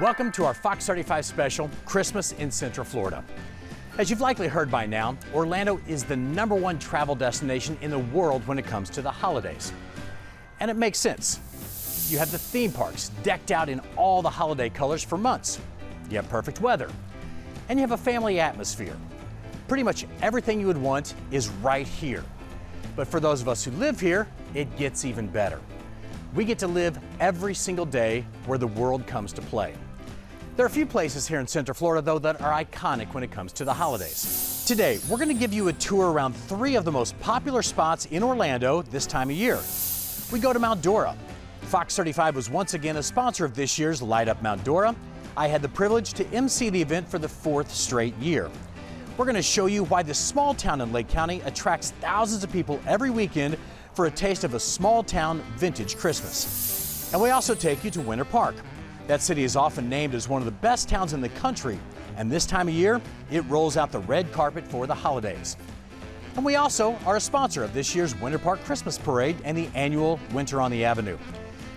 Welcome to our Fox 35 special, Christmas in Central Florida. As you've likely heard by now, Orlando is the #1 travel destination in the world when it comes to the holidays. And it makes sense. You have the theme parks decked out in all the holiday colors for months. You have perfect weather. And you have a family atmosphere. Pretty much everything you would want is right here. But for those of us who live here, it gets even better. We get to live every single day where the world comes to play. There are a few places here in Central Florida, though, that are iconic when it comes to the holidays. Today, we're going to give you a tour around 3 of the most popular spots in Orlando this time of year. We go to Mount Dora. Fox 35 was once again a sponsor of this year's Light Up Mount Dora. I had the privilege to MC the event for the 4th straight year. We're going to show you why this small town in Lake County attracts thousands of people every weekend for a taste of a small town vintage Christmas. And we also take you to Winter Park. That city is often named as one of the best towns in the country, and this time of year, it rolls out the red carpet for the holidays. And we also are a sponsor of this year's Winter Park Christmas Parade and the annual Winter on the Avenue.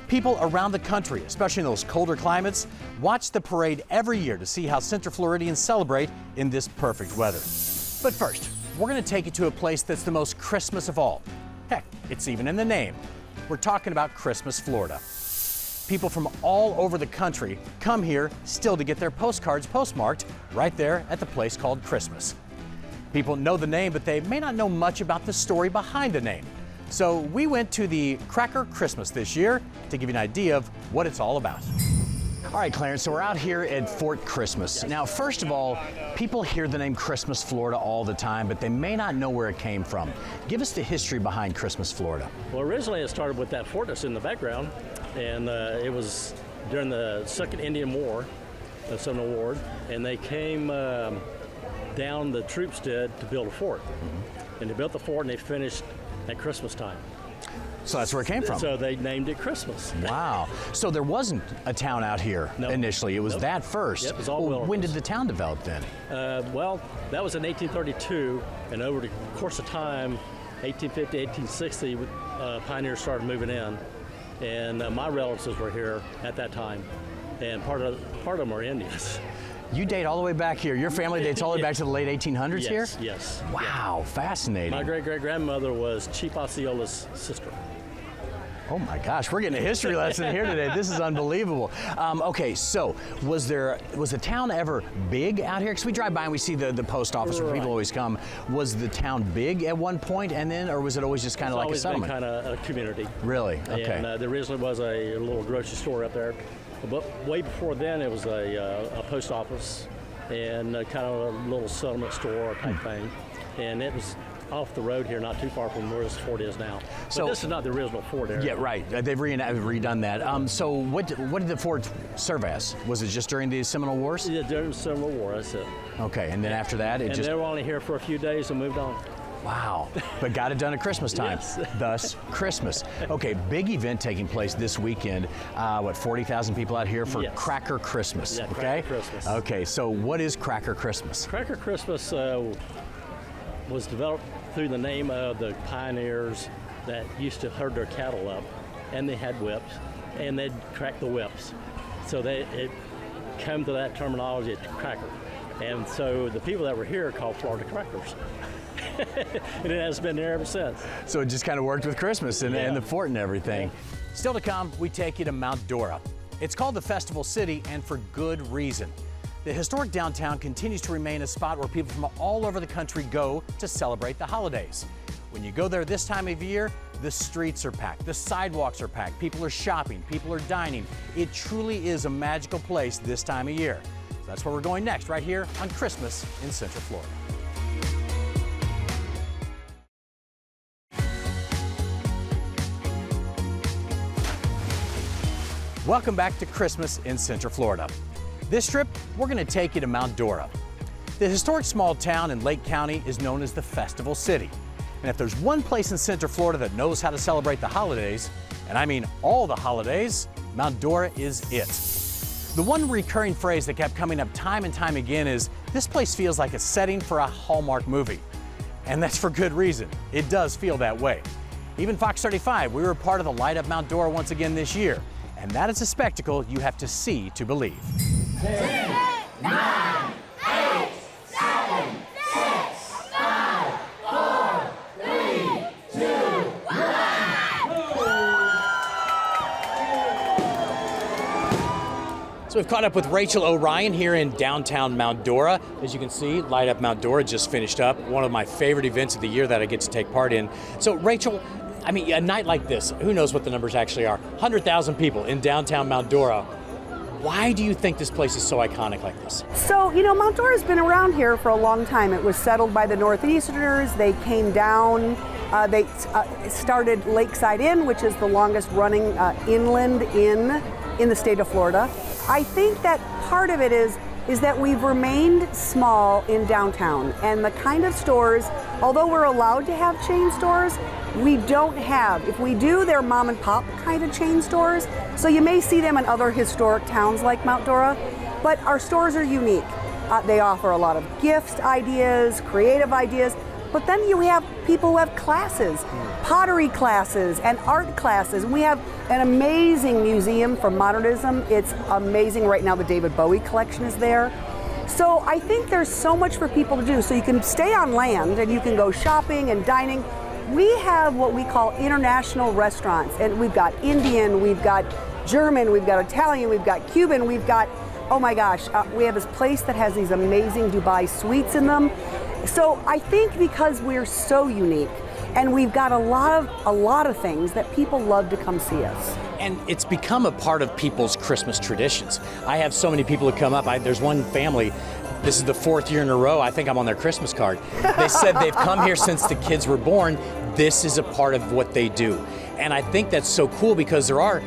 People around the country, especially in those colder climates, watch the parade every year to see how Central Floridians celebrate in this perfect weather. But first, we're going to take you to a place that's the most Christmas of all. Heck, it's even in the name. We're talking about Christmas, Florida. People from all over the country come here still to get their postcards postmarked right there at the place called Christmas. People know the name, but they may not know much about the story behind the name. So we went to the Cracker Christmas this year to give you an idea of what it's all about. All right, Clarence, so we're out here at Fort Christmas. Now, first of all, people hear the name Christmas, Florida all the time, but they may not know where it came from. Give us the history behind Christmas, Florida. Well, originally it started with that fort that's in the background, and it was during the Second Indian War, the Seminole War, and they came down, the troops did, to build a fort. And they built the fort and they finished at Christmas time. So that's where it came from. So they named it Christmas. Wow. So there wasn't a town out here initially. It was that first. Yep, it was all wilderness. When did the town develop then? Well, that was in 1832, and over the course of time, 1850, 1860, pioneers started moving in, and my relatives were here at that time, and part of them are Indians. You date all the way back here. Your family dates all the way back to the late 1800s here? Yes. Wow, fascinating. My great-great-grandmother was Chief Osceola's sister. Oh my gosh, we're getting a history lesson here today. This is unbelievable. Okay, so was the town ever big out here? Because we drive by and we see the post office where people always come. Was the town big at one point and then, or was it always just kind of like a settlement? It's always been kind of a community. Really? Okay. And there originally was a little grocery store up there. But way before then, it was a post office and kind of a little settlement store type thing. And it was off the road here, not too far from where this fort is now. But so this is not the original fort area. Yeah, right. They've redone that. So what did the fort serve as? Was it just during the Seminole Wars? Yeah, during the Seminole War, that's it. Okay, and then after that, they were only here for a few days and moved on. Wow, but got it done at Christmas time. Yes. Thus, Christmas. Okay, big event taking place this weekend. 40,000 people out here for Cracker Christmas. Yeah, okay? Cracker Christmas. Okay, so what is Cracker Christmas? Cracker Christmas was developed through the name of the pioneers that used to herd their cattle up, and they had whips, and they'd crack the whips. So it came to that terminology, cracker. And so the people that were here are called Florida Crackers. And it has been there ever since. So it just kind of worked with Christmas and the fort and everything. Yeah. Still to come, we take you to Mount Dora. It's called the Festival City, and for good reason. The historic downtown continues to remain a spot where people from all over the country go to celebrate the holidays. When you go there this time of year, the streets are packed, the sidewalks are packed, people are shopping, people are dining. It truly is a magical place this time of year. So that's where we're going next, right here on Christmas in Central Florida. Welcome back to Christmas in Central Florida. This trip, we're going to take you to Mount Dora. The historic small town in Lake County is known as the Festival City. And if there's one place in Central Florida that knows how to celebrate the holidays, and I mean all the holidays, Mount Dora is it. The one recurring phrase that kept coming up time and time again is, this place feels like a setting for a Hallmark movie. And that's for good reason. It does feel that way. Even Fox 35, we were part of the Light Up Mount Dora once again this year. And that is a spectacle you have to see to believe. 10, 9, 8, 7, 6, 5, 4, 3, 2, 1. So we've caught up with Rachel O'Ryan here in downtown Mount Dora. As you can see, Light Up Mount Dora just finished up, one of my favorite events of the year that I get to take part in. So Rachel, I mean, a night like this, who knows what the numbers actually are, 100,000 people in downtown Mount Dora. Why do you think this place is so iconic like this? So, Mount Dora's been around here for a long time. It was settled by the Northeasterners. They came down, they started Lakeside Inn, which is the longest running inland inn in the state of Florida. I think that part of it is that we've remained small in downtown, and the kind of stores, although we're allowed to have chain stores, we don't have. If we do, they're mom and pop kind of chain stores. So you may see them in other historic towns like Mount Dora, but our stores are unique. They offer a lot of gift ideas, creative ideas, but then you have people who have classes, pottery classes and art classes. We have an amazing museum for modernism. It's amazing. Right now the David Bowie collection is there. So I think there's so much for people to do. So you can stay on land and you can go shopping and dining. We have what we call international restaurants, and we've got Indian, we've got German, we've got Italian, we've got Cuban, we've got, oh my gosh, we have this place that has these amazing Dubai suites in them. So I think because we're so unique and we've got a lot of things that people love to come see us. And it's become a part of people's Christmas traditions. I have so many people who come up. There's one family, this is the 4th year in a row, I think I'm on their Christmas card. They said they've come here since the kids were born. This is a part of what they do. And I think that's so cool because there are,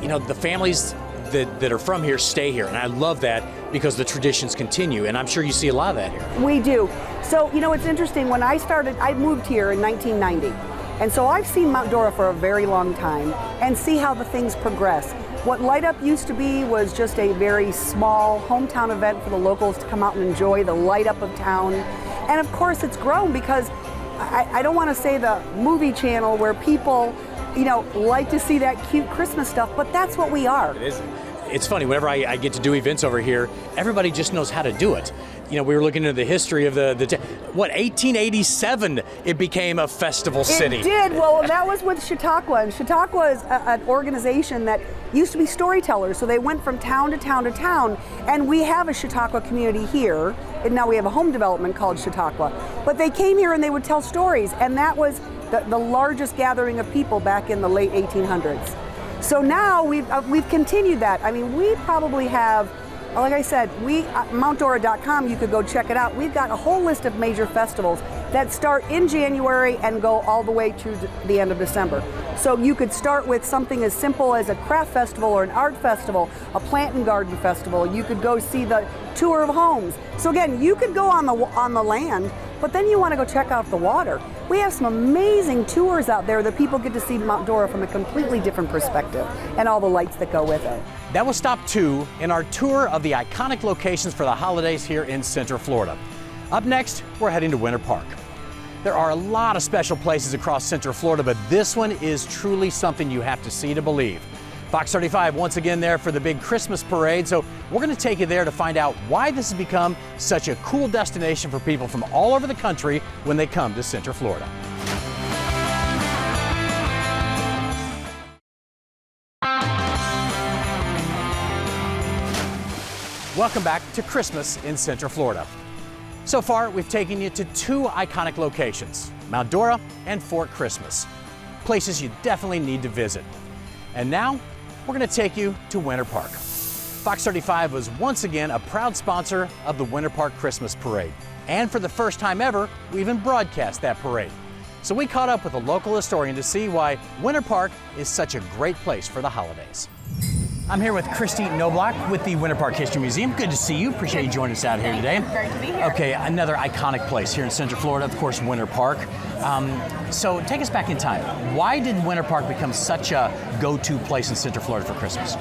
the families that are from here stay here. And I love that because the traditions continue. And I'm sure you see a lot of that here. We do. So, it's interesting. When I moved here in 1990. And so I've seen Mount Dora for a very long time and see how the things progress. What Light Up used to be was just a very small hometown event for the locals to come out and enjoy the light up of town. And of course it's grown because I don't want to say the movie channel where people, like to see that cute Christmas stuff, but that's what we are. It is. It's funny, whenever I get to do events over here, everybody just knows how to do it. We were looking into the history of 1887 it became a festival city. It did. Well, that was with Chautauqua. And Chautauqua is an organization that used to be storytellers. So they went from town to town to town. And we have a Chautauqua community here. And now we have a home development called Chautauqua. But they came here and they would tell stories. And that was the largest gathering of people back in the late 1800s. So now we've continued that. I mean, we probably have, like I said, MountDora.com, you could go check it out. We've got a whole list of major festivals that start in January and go all the way to the end of December. So you could start with something as simple as a craft festival or an art festival, a plant and garden festival. You could go see the tour of homes. So again, you could go on the land, but then you want to go check out the water. We have some amazing tours out there that people get to see Mount Dora from a completely different perspective and all the lights that go with it. That was stop 2 in our tour of the iconic locations for the holidays here in Central Florida. Up next, we're heading to Winter Park. There are a lot of special places across Central Florida, but this one is truly something you have to see to believe. Fox 35 once again there for the big Christmas parade, so we're going to take you there to find out why this has become such a cool destination for people from all over the country when they come to Central Florida. Welcome back to Christmas in Central Florida. So far, we've taken you to 2 iconic locations, Mount Dora and Fort Christmas, places you definitely need to visit. And now, we're going to take you to Winter Park. Fox 35 was once again a proud sponsor of the Winter Park Christmas Parade. And for the first time ever, we even broadcast that parade. So we caught up with a local historian to see why Winter Park is such a great place for the holidays. I'm here with Christy Knobloch with the Winter Park History Museum. Good to see you. Appreciate you joining us out here today. Great to be here. Okay, another iconic place here in Central Florida, of course, Winter Park. So take us back in time. Why did Winter Park become such a go-to place in Central Florida for Christmas?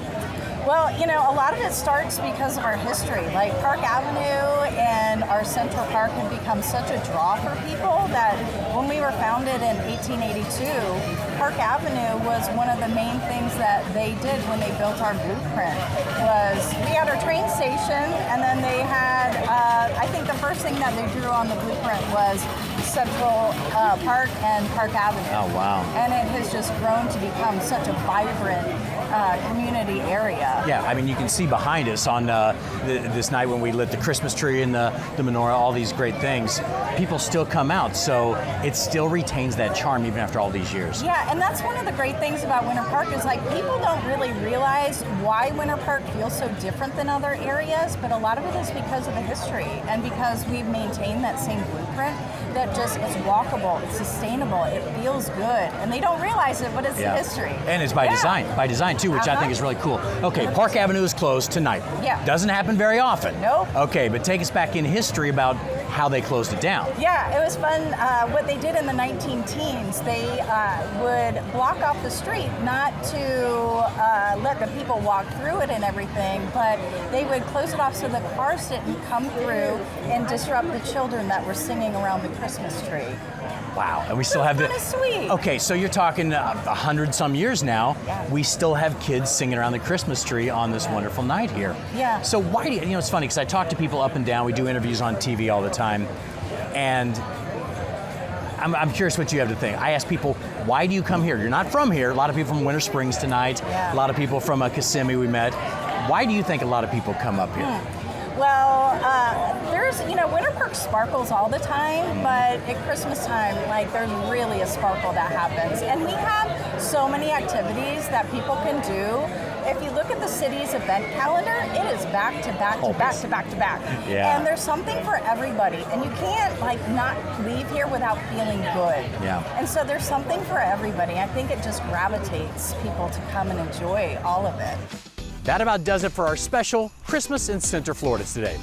Well, you know, a lot of it starts because of our history. Like Park Avenue and our Central Park have become such a draw for people that when we were founded in 1882, Park Avenue was one of the main things that they did when they built our blueprint. Was we had our train station, and then they had, I think the first thing that they drew on the blueprint was Central Park and Park Avenue. Oh, wow. And it has just grown to become such a vibrant community area. Yeah, I mean, you can see behind us on this night when we lit the Christmas tree and the menorah, all these great things, people still come out, so it still retains that charm even after all these years. Yeah, and that's one of the great things about Winter Park is like people don't really realize why Winter Park feels so different than other areas, but a lot of it is because of the history and because we've maintained that same blueprint that just it's walkable, it's sustainable, it feels good, and they don't realize it, but it's the history. And it's by design too, which I think is really cool. Okay, Park Avenue is closed tonight. Yeah. Doesn't happen very often. Nope. Okay, but take us back in history about how they closed it down. Yeah, it was fun. What they did in the 19-teens, they would block off the street, not to let the people walk through it and everything, but they would close it off so the cars didn't come through and disrupt the children that were singing around the Christmas tree. Wow, and we still have the. Kind of sweet. Okay, so you're talking 100-some years now. Yeah. We still have kids singing around the Christmas tree on this wonderful night here. Yeah. So why do you know? It's funny because I talk to people up and down. We do interviews on TV all the time, and I'm curious what you have to think. I ask people, why do you come here? You're not from here. A lot of people from Winter Springs tonight. Yeah. A lot of people from Kissimmee we met. Why do you think a lot of people come up here? Well, there's, Winter Park sparkles all the time, but at Christmas time, like, there's really a sparkle that happens. And we have so many activities that people can do. If you look at the city's event calendar, it is back to back to back to back to back. Yeah. And there's something for everybody. And you can't, not leave here without feeling good. Yeah. And so there's something for everybody. I think it just gravitates people to come and enjoy all of it. That about does it for our special Christmas in Center Florida today.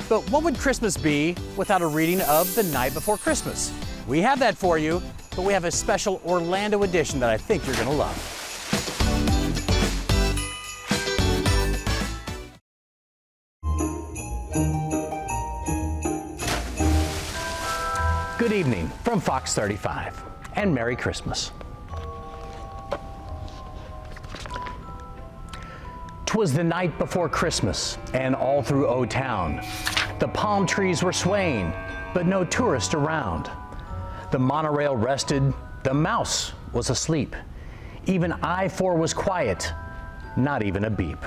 But what would Christmas be without a reading of The Night Before Christmas? We have that for you, but we have a special Orlando edition that I think you're going to love. Good evening from Fox 35, and Merry Christmas. 'Twas the night before Christmas, and all through O-Town, the palm trees were swaying, but no tourist around. The monorail rested, the mouse was asleep. Even I-4 was quiet, not even a beep.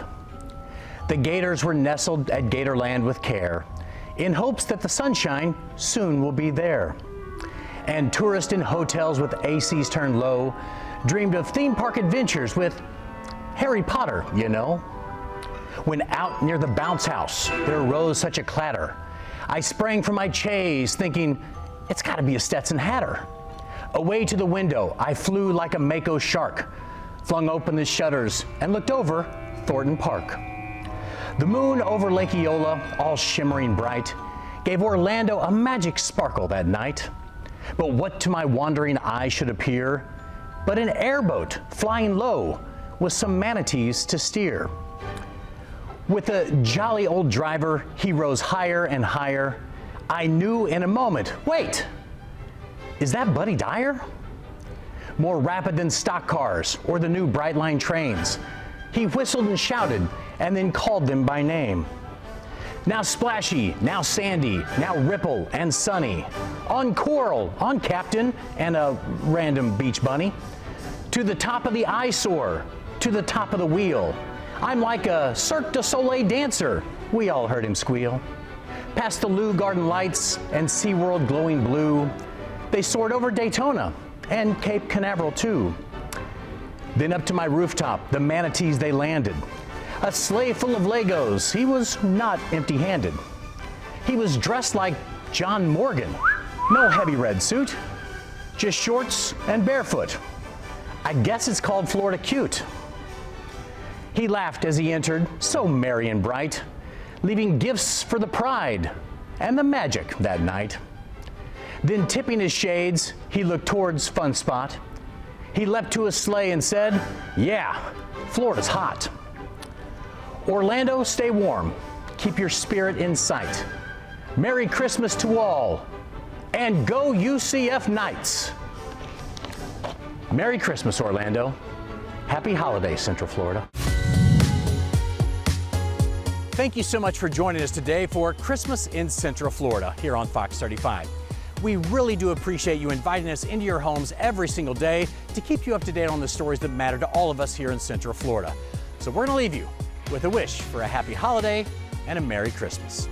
The gators were nestled at Gatorland with care, in hopes that the sunshine soon will be there. And tourists in hotels with ACs turned low dreamed of theme park adventures with Harry Potter, you know. When out near the bounce house, there arose such a clatter. I sprang from my chaise, thinking, it's gotta be a Stetson Hatter. Away to the window, I flew like a Mako shark, flung open the shutters, and looked over Thornton Park. The moon over Lake Eola, all shimmering bright, gave Orlando a magic sparkle that night. But what to my wandering eye should appear but an airboat flying low with some manatees to steer. With a jolly old driver, he rose higher and higher. I knew in a moment, wait, is that Buddy Dyer? More rapid than stock cars or the new Brightline trains, he whistled and shouted and then called them by name. Now Splashy, now Sandy, now Ripple and Sunny. On Coral, on Captain, and a random beach bunny. To the top of the eyesore, to the top of the wheel. I'm like a Cirque du Soleil dancer, we all heard him squeal. Past the Lou Garden lights and SeaWorld glowing blue, they soared over Daytona and Cape Canaveral too. Then up to my rooftop, the manatees they landed. A sleigh full of Legos, he was not empty-handed. He was dressed like John Morgan, no heavy red suit, just shorts and barefoot. I guess it's called Florida cute. He laughed as he entered, so merry and bright, leaving gifts for the pride and the magic that night. Then tipping his shades, he looked towards Fun Spot. He leapt to his sleigh and said, yeah, Florida's hot. Orlando, stay warm. Keep your spirit in sight. Merry Christmas to all, and go UCF Knights! Merry Christmas, Orlando. Happy holidays, Central Florida. Thank you so much for joining us today for Christmas in Central Florida here on Fox 35. We really do appreciate you inviting us into your homes every single day to keep you up to date on the stories that matter to all of us here in Central Florida. So we're going to leave you with a wish for a happy holiday and a Merry Christmas.